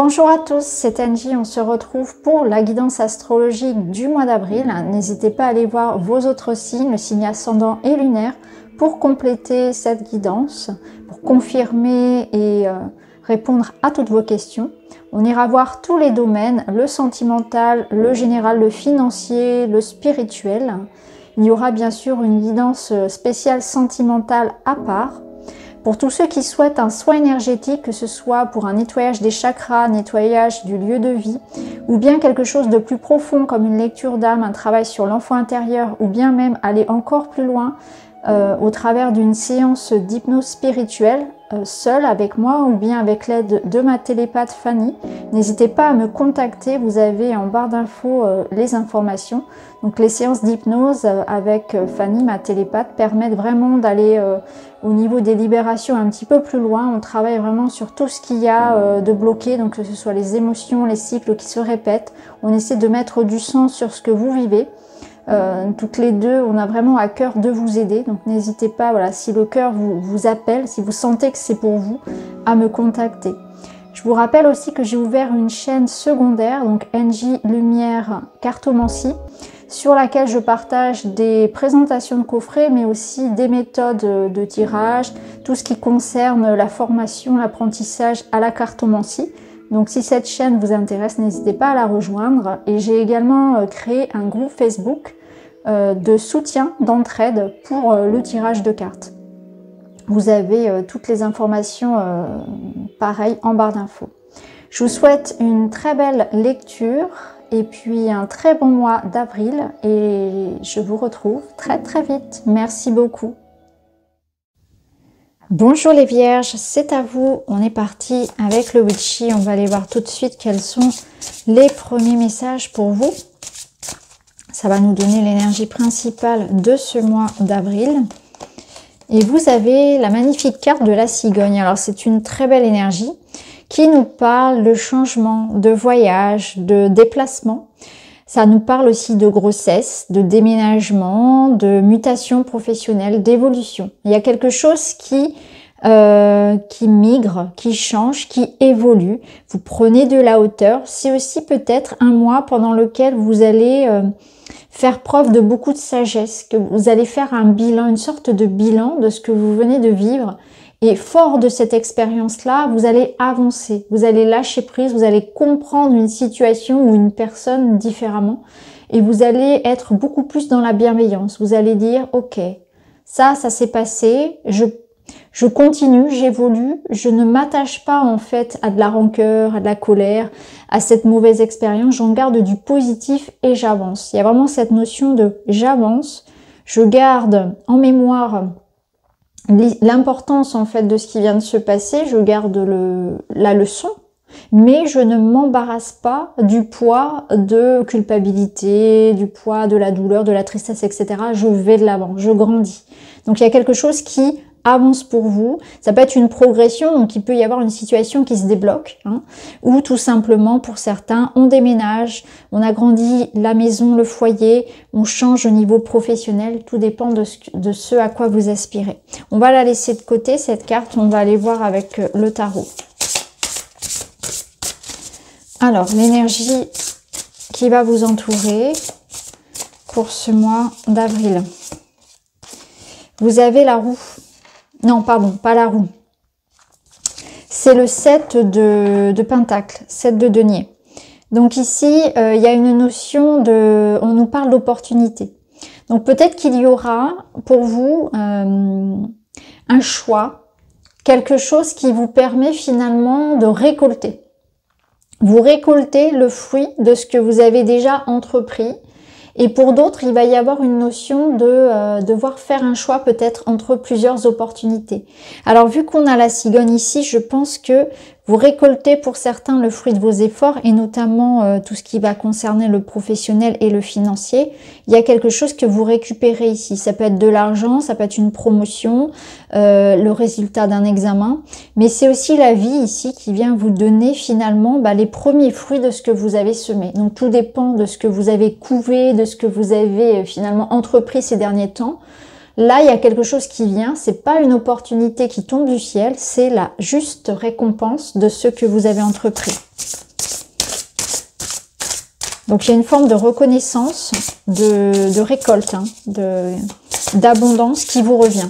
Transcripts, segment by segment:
Bonjour à tous, c'est Angie, on se retrouve pour la guidance astrologique du mois d'avril. N'hésitez pas à aller voir vos autres signes, le signe ascendant et lunaire, pour compléter cette guidance, pour confirmer et répondre à toutes vos questions. On ira voir tous les domaines, le sentimental, le général, le financier, le spirituel. Il y aura bien sûr une guidance spéciale sentimentale à part. Pour tous ceux qui souhaitent un soin énergétique, que ce soit pour un nettoyage des chakras, nettoyage du lieu de vie, ou bien quelque chose de plus profond comme une lecture d'âme, un travail sur l'enfant intérieur, ou bien même aller encore plus loin au travers d'une séance d'hypnose spirituelle, seule avec moi ou bien avec l'aide de ma télépathe Fanny, n'hésitez pas à me contacter, vous avez en barre d'infos les informations. Donc les séances d'hypnose avec Fanny, ma télépathe, permettent vraiment d'aller au niveau des libérations un petit peu plus loin. On travaille vraiment sur tout ce qu'il y a de bloqué, donc que ce soit les émotions, les cycles qui se répètent. On essaie de mettre du sens sur ce que vous vivez. Toutes les deux, on a vraiment à cœur de vous aider, donc n'hésitez pas, voilà, si le cœur vous appelle, si vous sentez que c'est pour vous, à me contacter. Je vous rappelle aussi que j'ai ouvert une chaîne secondaire, donc NJ Lumière Cartomancie, sur laquelle je partage des présentations de coffrets, mais aussi des méthodes de tirage, tout ce qui concerne la formation, l'apprentissage à la cartomancie. Donc si cette chaîne vous intéresse, n'hésitez pas à la rejoindre. Et j'ai également créé un groupe Facebook de soutien, d'entraide pour le tirage de cartes. Vous avez toutes les informations pareil en barre d'infos. Je vous souhaite une très belle lecture et puis un très bon mois d'avril et je vous retrouve très vite. Merci beaucoup. Bonjour les vierges, c'est à vous, on est parti avec le Witchy, on va aller voir tout de suite quels sont les premiers messages pour vous. Ça va nous donner l'énergie principale de ce mois d'avril. Et vous avez la magnifique carte de la cigogne, alors c'est une très belle énergie qui nous parle de changement, de voyage, de déplacement. Ça nous parle aussi de grossesse, de déménagement, de mutation professionnelle, d'évolution. Il y a quelque chose qui migre, qui change, qui évolue. Vous prenez de la hauteur. C'est aussi peut-être un mois pendant lequel vous allez faire preuve de beaucoup de sagesse, que vous allez faire un bilan, une sorte de bilan de ce que vous venez de vivre. Et fort de cette expérience-là, vous allez avancer, vous allez lâcher prise, vous allez comprendre une situation ou une personne différemment et vous allez être beaucoup plus dans la bienveillance. Vous allez dire, ok, ça s'est passé, je continue, j'évolue, je ne m'attache pas en fait à de la rancœur, à de la colère, à cette mauvaise expérience, j'en garde du positif et j'avance. Il y a vraiment cette notion de j'avance, je garde en mémoire l'importance en fait de ce qui vient de se passer, je garde la leçon, mais je ne m'embarrasse pas du poids de culpabilité, du poids de la douleur, de la tristesse, etc. Je vais de l'avant, je grandis. Donc il y a quelque chose qui avance pour vous. Ça peut être une progression, donc il peut y avoir une situation qui se débloque, hein, ou tout simplement pour certains, on déménage, on agrandit la maison, le foyer, on change au niveau professionnel, tout dépend de ce à quoi vous aspirez. On va la laisser de côté, cette carte, on va aller voir avec le tarot. Alors, l'énergie qui va vous entourer pour ce mois d'avril. Vous avez la roue. Non, pardon, pas la roue. C'est le 7 de Pentacle, 7 de denier. Donc ici, il y a une notion de... On nous parle d'opportunité. Donc peut-être qu'il y aura pour vous un choix, quelque chose qui vous permet finalement de récolter. Vous récoltez le fruit de ce que vous avez déjà entrepris. Et pour d'autres, il va y avoir une notion de devoir faire un choix peut-être entre plusieurs opportunités. Alors vu qu'on a la cigogne ici, je pense que vous récoltez pour certains le fruit de vos efforts et notamment tout ce qui va concerner le professionnel et le financier. Il y a quelque chose que vous récupérez ici. Ça peut être de l'argent, ça peut être une promotion, le résultat d'un examen. Mais c'est aussi la vie ici qui vient vous donner finalement les premiers fruits de ce que vous avez semé. Donc tout dépend de ce que vous avez couvé, de ce que vous avez finalement entrepris ces derniers temps. Là, il y a quelque chose qui vient, c'est pas une opportunité qui tombe du ciel, c'est la juste récompense de ce que vous avez entrepris. Donc, il y a une forme de reconnaissance, de récolte, hein, d'abondance qui vous revient.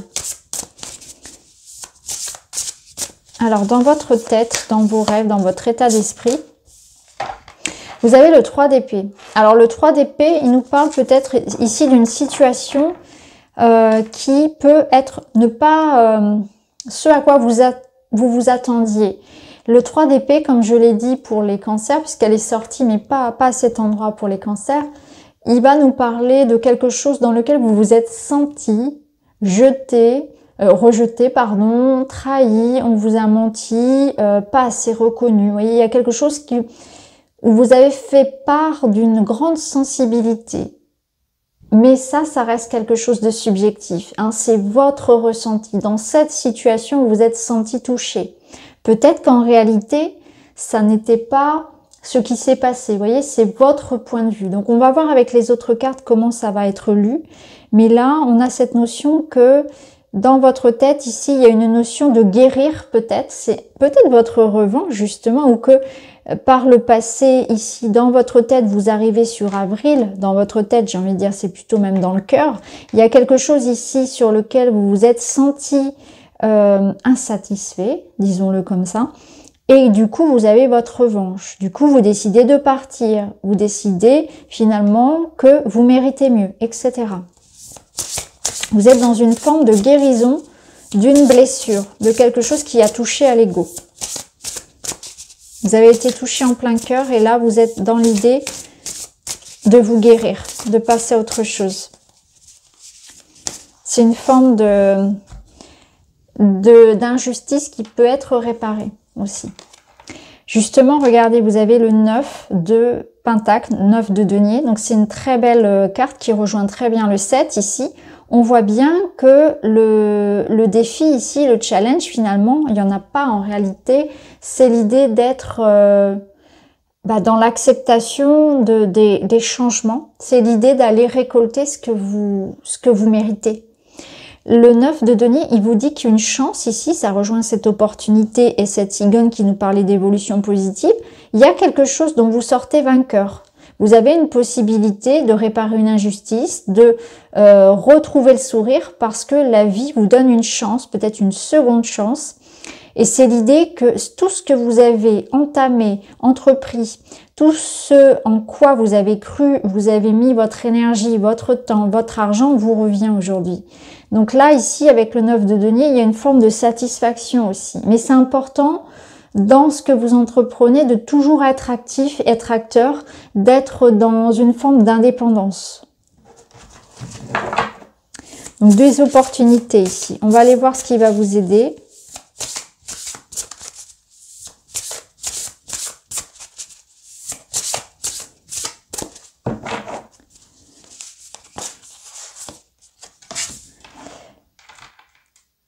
Alors, dans votre tête, dans vos rêves, dans votre état d'esprit, vous avez le 3 d'épée. Alors, le 3 d'épée, il nous parle peut-être ici d'une situation qui peut être ne pas ce à quoi vous vous attendiez. Le 3 d'épée, comme je l'ai dit pour les cancers, puisqu'elle est sortie, mais pas à cet endroit pour les cancers, il va nous parler de quelque chose dans lequel vous vous êtes senti rejeté, pardon, trahi, on vous a menti, pas assez reconnu. Vous voyez, il y a quelque chose où vous avez fait part d'une grande sensibilité. Mais ça reste quelque chose de subjectif, hein. C'est votre ressenti. Dans cette situation, vous vous êtes senti touché. Peut-être qu'en réalité, ça n'était pas ce qui s'est passé. Vous voyez, c'est votre point de vue. Donc, on va voir avec les autres cartes comment ça va être lu. Mais là, on a cette notion que dans votre tête, ici, il y a une notion de guérir peut-être. C'est peut-être votre revanche, justement, ou que par le passé, ici, dans votre tête, vous arrivez sur avril. Dans votre tête, j'ai envie de dire, c'est plutôt même dans le cœur. Il y a quelque chose ici sur lequel vous vous êtes senti insatisfait, disons-le comme ça. Et du coup, vous avez votre revanche. Du coup, vous décidez de partir. Vous décidez finalement que vous méritez mieux, etc. Vous êtes dans une forme de guérison d'une blessure, de quelque chose qui a touché à l'ego. Vous avez été touché en plein cœur et là, vous êtes dans l'idée de vous guérir, de passer à autre chose. C'est une forme d'injustice qui peut être réparée aussi. Justement, regardez, vous avez le 9 de Pentacle, 9 de denier. Donc, c'est une très belle carte qui rejoint très bien le 7 ici. On voit bien que le défi ici, le challenge finalement, il n'y en a pas en réalité. C'est l'idée d'être dans l'acceptation des changements. C'est l'idée d'aller récolter ce que vous méritez. Le 9 de denier, il vous dit qu'une chance ici, ça rejoint cette opportunité et cette cigogne qui nous parlait d'évolution positive. Il y a quelque chose dont vous sortez vainqueur. Vous avez une possibilité de réparer une injustice, de retrouver le sourire parce que la vie vous donne une chance, peut-être une seconde chance. Et c'est l'idée que tout ce que vous avez entamé, entrepris, tout ce en quoi vous avez cru, vous avez mis votre énergie, votre temps, votre argent, vous revient aujourd'hui. Donc là, ici, avec le 9 de denier, il y a une forme de satisfaction aussi. Mais c'est important dans ce que vous entreprenez de toujours être actif, être acteur, d'être dans une forme d'indépendance. Donc des opportunités ici. On va aller voir ce qui va vous aider.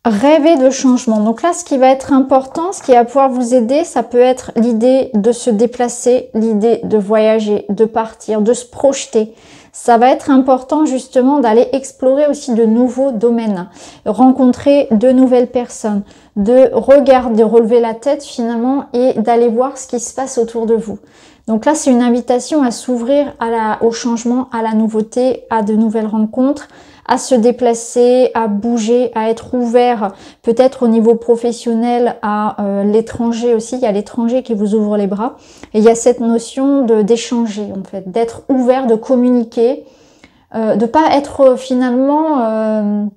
Rêver de changement. Donc là, ce qui va être important, ce qui va pouvoir vous aider, ça peut être l'idée de se déplacer, l'idée de voyager, de partir, de se projeter. Ça va être important justement d'aller explorer aussi de nouveaux domaines, rencontrer de nouvelles personnes, de regarder, de relever la tête finalement et d'aller voir ce qui se passe autour de vous. Donc là, c'est une invitation à s'ouvrir au changement, à la nouveauté, à de nouvelles rencontres, à se déplacer, à bouger, à être ouvert peut-être au niveau professionnel à l'étranger aussi. Il y a l'étranger qui vous ouvre les bras. Et il y a cette notion d'échanger en fait, d'être ouvert, de communiquer, de pas être finalement,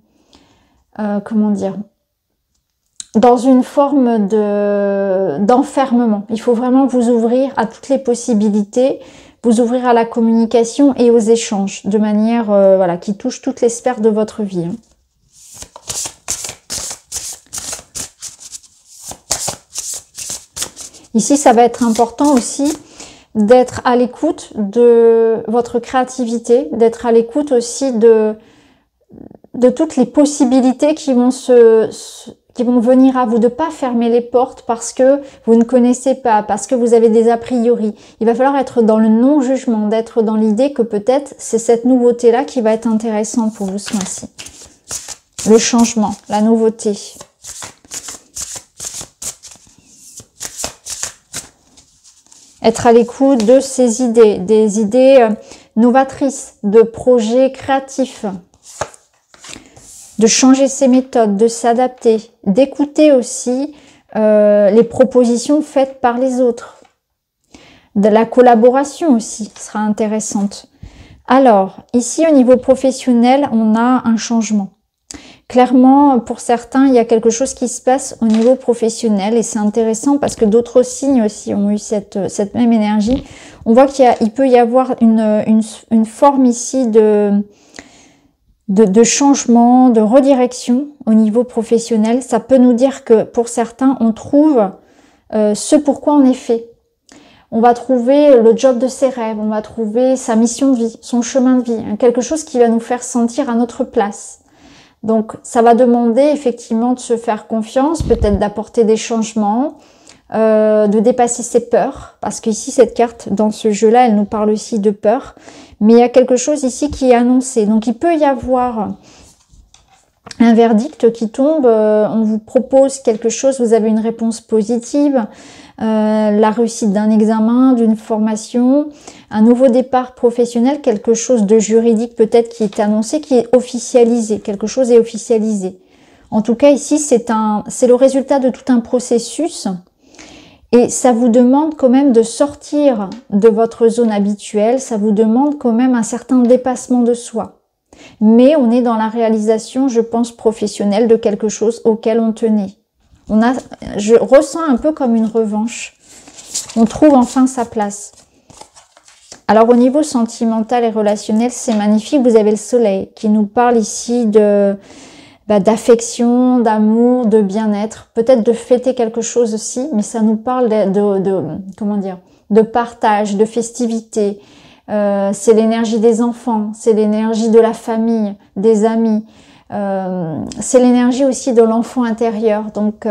comment dire, dans une forme d'enfermement. Il faut vraiment vous ouvrir à toutes les possibilités, vous ouvrir à la communication et aux échanges de manière voilà, qui touche toutes les sphères de votre vie. Ici, ça va être important aussi d'être à l'écoute de votre créativité, d'être à l'écoute aussi de toutes les possibilités qui vont qui vont venir à vous, de pas fermer les portes parce que vous ne connaissez pas, parce que vous avez des a priori. Il va falloir être dans le non-jugement, d'être dans l'idée que peut-être c'est cette nouveauté-là qui va être intéressante pour vous ce mois-ci. le changement, la nouveauté. Être à l'écoute de ses idées, des idées novatrices, de projets créatifs, de changer ses méthodes, de s'adapter, d'écouter aussi les propositions faites par les autres. De la collaboration aussi sera intéressante. Alors, ici au niveau professionnel, on a un changement. Clairement, pour certains, il y a quelque chose qui se passe au niveau professionnel et c'est intéressant parce que d'autres signes aussi ont eu cette même énergie. On voit qu'il peut y avoir une forme ici de changement, de redirection au niveau professionnel. Ça peut nous dire que pour certains, on trouve ce pourquoi on est fait. On va trouver le job de ses rêves, on va trouver sa mission de vie, son chemin de vie, quelque chose qui va nous faire sentir à notre place. Donc, ça va demander effectivement de se faire confiance, peut-être d'apporter des changements, de dépasser ses peurs. Parce qu'ici, cette carte, dans ce jeu-là, elle nous parle aussi de peur. Mais il y a quelque chose ici qui est annoncé. Donc, il peut y avoir un verdict qui tombe. On vous propose quelque chose, vous avez une réponse positive. La réussite d'un examen, d'une formation, un nouveau départ professionnel, quelque chose de juridique peut-être qui est annoncé, qui est officialisé, quelque chose est officialisé. En tout cas ici c'est le résultat de tout un processus et ça vous demande quand même de sortir de votre zone habituelle, ça vous demande quand même un certain dépassement de soi. Mais on est dans la réalisation, je pense, professionnelle de quelque chose auquel on tenait. Je ressens un peu comme une revanche. On trouve enfin sa place. Alors au niveau sentimental et relationnel, c'est magnifique. Vous avez le soleil qui nous parle ici d'affection, d'amour, de bien-être. Peut-être de fêter quelque chose aussi, mais ça nous parle de partage, de festivité. C'est l'énergie des enfants, c'est l'énergie de la famille, des amis. C'est l'énergie aussi de l'enfant intérieur, donc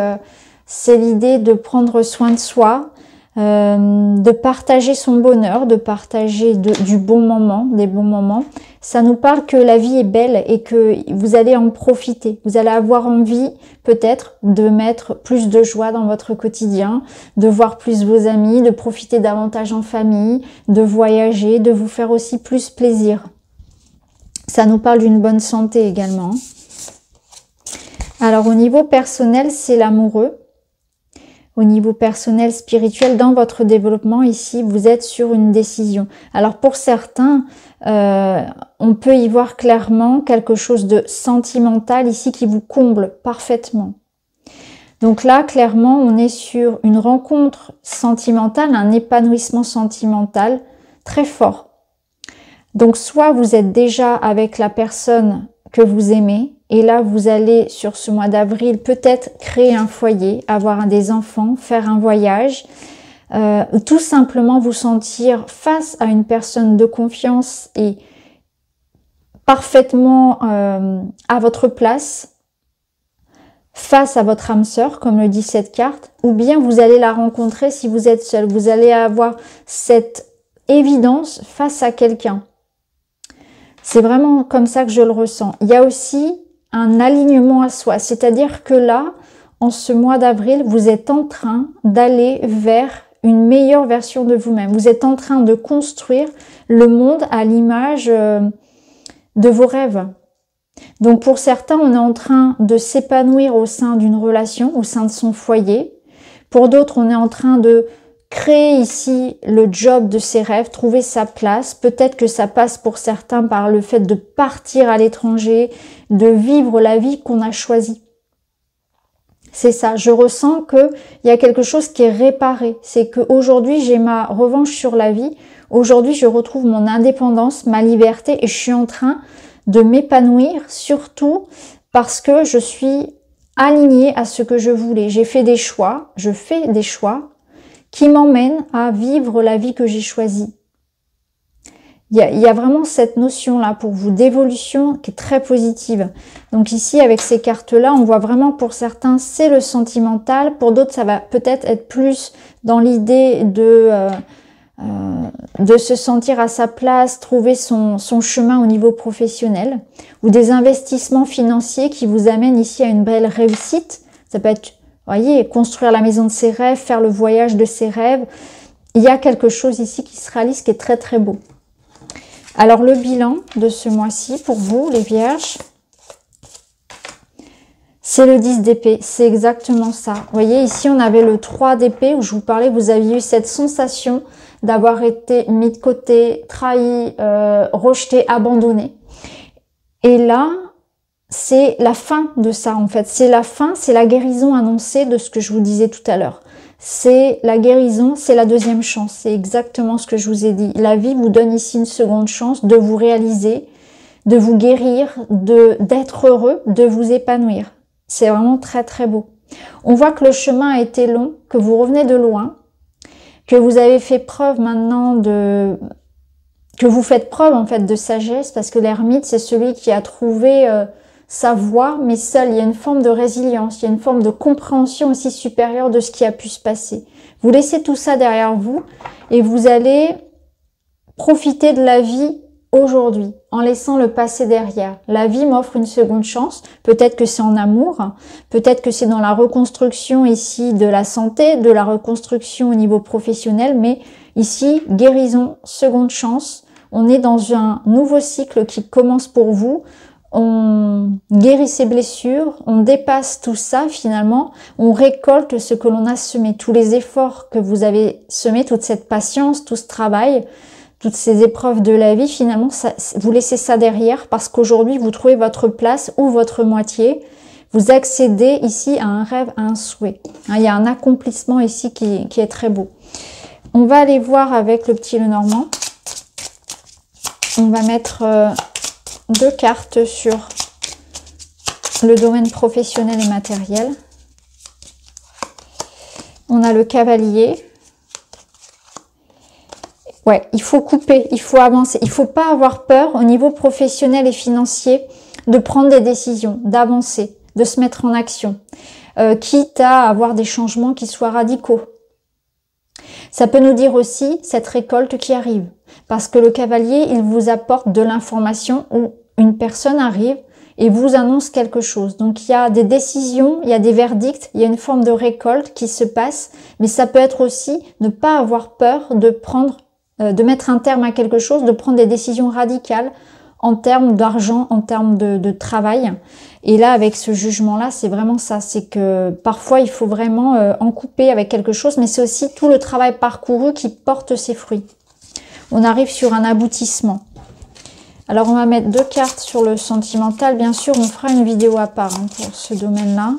c'est l'idée de prendre soin de soi, de partager son bonheur, de partager des bons moments. Ça nous parle que la vie est belle et que vous allez en profiter. Vous allez avoir envie peut-être de mettre plus de joie dans votre quotidien, de voir plus vos amis, de profiter davantage en famille, de voyager, de vous faire aussi plus plaisir. Ça nous parle d'une bonne santé également. Alors au niveau personnel, c'est l'amoureux. Au niveau personnel, spirituel, dans votre développement, ici, vous êtes sur une décision. Alors pour certains, on peut y voir clairement quelque chose de sentimental ici qui vous comble parfaitement. Donc là, clairement, on est sur une rencontre sentimentale, un épanouissement sentimental très fort. Donc soit vous êtes déjà avec la personne que vous aimez et là vous allez sur ce mois d'avril peut-être créer un foyer, avoir des enfants, faire un voyage, tout simplement vous sentir face à une personne de confiance et parfaitement à votre place, face à votre âme sœur comme le dit cette carte, ou bien vous allez la rencontrer si vous êtes seul, vous allez avoir cette évidence face à quelqu'un. C'est vraiment comme ça que je le ressens. Il y a aussi un alignement à soi, c'est-à-dire que là, en ce mois d'avril, vous êtes en train d'aller vers une meilleure version de vous-même. Vous êtes en train de construire le monde à l'image de vos rêves. Donc pour certains, on est en train de s'épanouir au sein d'une relation, au sein de son foyer. Pour d'autres, on est en train de créer ici le job de ses rêves, trouver sa place. Peut-être que ça passe pour certains par le fait de partir à l'étranger, de vivre la vie qu'on a choisie. C'est ça, je ressens qu'il y a quelque chose qui est réparé. C'est qu'aujourd'hui, j'ai ma revanche sur la vie. Aujourd'hui, je retrouve mon indépendance, ma liberté et je suis en train de m'épanouir, surtout parce que je suis alignée à ce que je voulais. J'ai fait des choix, je fais des choix qui m'emmènent à vivre la vie que j'ai choisie. Il y a vraiment cette notion-là pour vous d'évolution qui est très positive. Donc ici, avec ces cartes-là, on voit vraiment pour certains, c'est le sentimental. Pour d'autres, ça va peut-être être plus dans l'idée de de se sentir à sa place, trouver son chemin au niveau professionnel, ou des investissements financiers qui vous amènent ici à une belle réussite. Ça peut être, voyez, construire la maison de ses rêves, faire le voyage de ses rêves. Il y a quelque chose ici qui se réalise qui est très très beau. Alors le bilan de ce mois-ci pour vous, les vierges, c'est le 10 d'épée, c'est exactement ça. Vous voyez, ici on avait le 3 d'épée où je vous parlais, vous aviez eu cette sensation d'avoir été mis de côté, trahi, rejeté, abandonné. Et là, c'est la fin de ça en fait. C'est la fin, c'est la guérison annoncée de ce que je vous disais tout à l'heure. C'est la guérison, c'est la deuxième chance. C'est exactement ce que je vous ai dit. La vie vous donne ici une seconde chance de vous réaliser, de vous guérir, d'être heureux, de vous épanouir. C'est vraiment très très beau. On voit que le chemin a été long, que vous revenez de loin, que vous avez fait preuve maintenant que vous faites preuve en fait de sagesse, parce que l'ermite c'est celui qui a trouvé sa voie, mais seul il y a une forme de résilience, il y a une forme de compréhension aussi supérieure de ce qui a pu se passer. Vous laissez tout ça derrière vous et vous allez profiter de la vie aujourd'hui, en laissant le passé derrière. La vie m'offre une seconde chance, peut-être que c'est en amour, peut-être que c'est dans la reconstruction ici de la santé, de la reconstruction au niveau professionnel, mais ici, guérison, seconde chance, on est dans un nouveau cycle qui commence pour vous, on guérit ses blessures, on dépasse tout ça finalement, on récolte ce que l'on a semé, tous les efforts que vous avez semés, toute cette patience, tout ce travail, toutes ces épreuves de la vie, finalement, ça, vous laissez ça derrière parce qu'aujourd'hui, vous trouvez votre place ou votre moitié. Vous accédez ici à un rêve, à un souhait. Il y a un accomplissement ici qui est très beau. On va aller voir avec le petit Lenormand. On va mettre 2 cartes sur le domaine professionnel et matériel. On a le cavalier. Ouais, il faut couper, il faut avancer. Il faut pas avoir peur au niveau professionnel et financier de prendre des décisions, d'avancer, de se mettre en action, quitte à avoir des changements qui soient radicaux. Ça peut nous dire aussi cette récolte qui arrive, parce que le cavalier, il vous apporte de l'information où une personne arrive et vous annonce quelque chose. Donc il y a des décisions, il y a des verdicts, il y a une forme de récolte qui se passe, mais ça peut être aussi ne pas avoir peur de mettre un terme à quelque chose, de prendre des décisions radicales en termes d'argent, en termes de travail. Et là, avec ce jugement-là, c'est vraiment ça. C'est que parfois, il faut vraiment en couper avec quelque chose, mais c'est aussi tout le travail parcouru qui porte ses fruits. On arrive sur un aboutissement. Alors, on va mettre 2 cartes sur le sentimental. Bien sûr, on fera une vidéo à part pour ce domaine-là.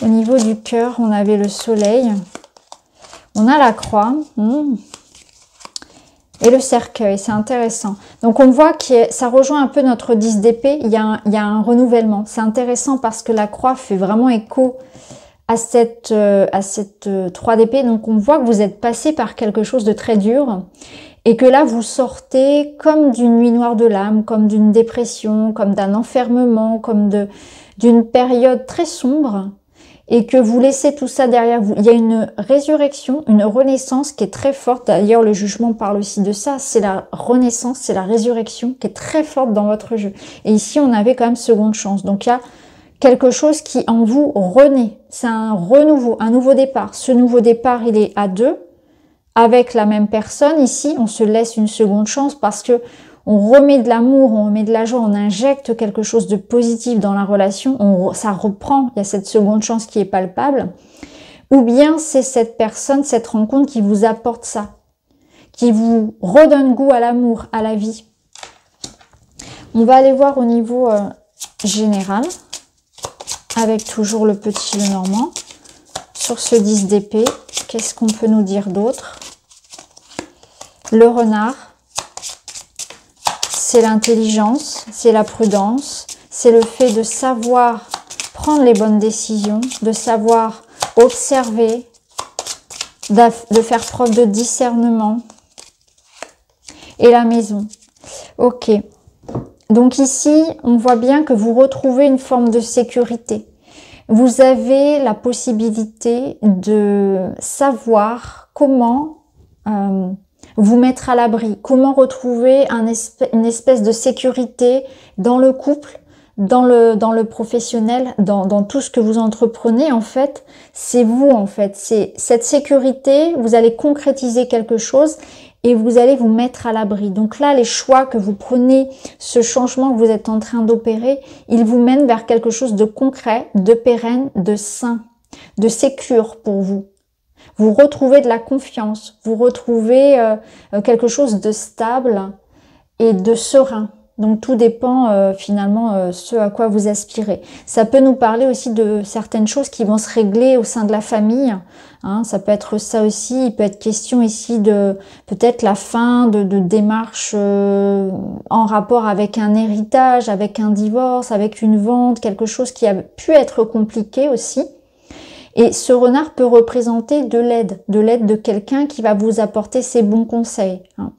Au niveau du cœur, on avait le soleil. On a la croix. Et le cercueil, c'est intéressant. Donc on voit que ça rejoint un peu notre 10 d'épée, il y a un renouvellement. C'est intéressant parce que la croix fait vraiment écho à cette 3 d'épée. Donc on voit que vous êtes passé par quelque chose de très dur et que là vous sortez comme d'une nuit noire de l'âme, comme d'une dépression, comme d'un enfermement, comme d'une période très sombre. Et que vous laissez tout ça derrière vous. Il y a une résurrection, une renaissance qui est très forte. D'ailleurs, le jugement parle aussi de ça. C'est la renaissance, c'est la résurrection qui est très forte dans votre jeu. Et ici, on avait quand même seconde chance. Donc, il y a quelque chose qui en vous renaît. C'est un renouveau, un nouveau départ. Ce nouveau départ, il est à 2 avec la même personne. Ici, on se laisse une seconde chance parce que on remet de l'amour, on remet de la joie, on injecte quelque chose de positif dans la relation, ça reprend, il y a cette seconde chance qui est palpable. Ou bien c'est cette personne, cette rencontre qui vous apporte ça, qui vous redonne goût à l'amour, à la vie. On va aller voir au niveau général, avec toujours le petit Lenormand. Sur ce 10 d'épée, qu'est-ce qu'on peut nous dire d'autre? Le renard. C'est l'intelligence, c'est la prudence, c'est le fait de savoir prendre les bonnes décisions, de savoir observer, de faire preuve de discernement. Et la maison. Ok. Donc ici, on voit bien que vous retrouvez une forme de sécurité. Vous avez la possibilité de savoir comment vous mettre à l'abri, comment retrouver une espèce de sécurité dans le couple, dans le professionnel, dans tout ce que vous entreprenez en fait. C'est vous en fait, c'est cette sécurité, vous allez concrétiser quelque chose et vous allez vous mettre à l'abri. Donc là, les choix que vous prenez, ce changement que vous êtes en train d'opérer, il vous mène vers quelque chose de concret, de pérenne, de sain, de sécure pour vous. Vous retrouvez de la confiance, vous retrouvez quelque chose de stable et de serein. Donc tout dépend finalement ce à quoi vous aspirez. Ça peut nous parler aussi de certaines choses qui vont se régler au sein de la famille. Hein, ça peut être ça aussi. Il peut être question ici de peut-être la fin de démarches en rapport avec un héritage, avec un divorce, avec une vente, quelque chose qui a pu être compliqué aussi. Et ce renard peut représenter de l'aide de quelqu'un qui va vous apporter ses bons conseils. Hein.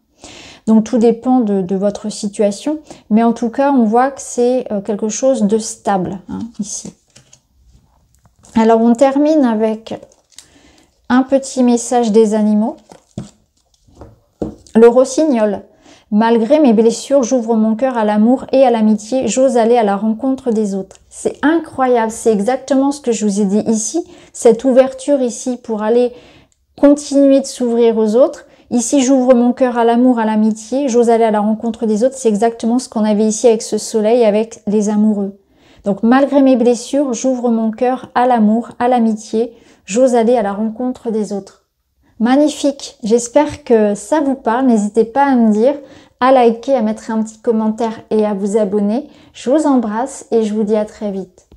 Donc tout dépend de votre situation, mais en tout cas on voit que c'est quelque chose de stable hein, ici. Alors on termine avec un petit message des animaux. Le rossignol. Malgré mes blessures, j'ouvre mon cœur à l'amour et à l'amitié, j'ose aller à la rencontre des autres. C'est incroyable, c'est exactement ce que je vous ai dit ici, cette ouverture ici pour aller continuer de s'ouvrir aux autres. Ici, j'ouvre mon cœur à l'amour, à l'amitié, j'ose aller à la rencontre des autres. C'est exactement ce qu'on avait ici avec ce soleil, avec les amoureux. Donc, malgré mes blessures, j'ouvre mon cœur à l'amour, à l'amitié, j'ose aller à la rencontre des autres. Magnifique! J'espère que ça vous parle. N'hésitez pas à me dire, à liker, à mettre un petit commentaire et à vous abonner. Je vous embrasse et je vous dis à très vite.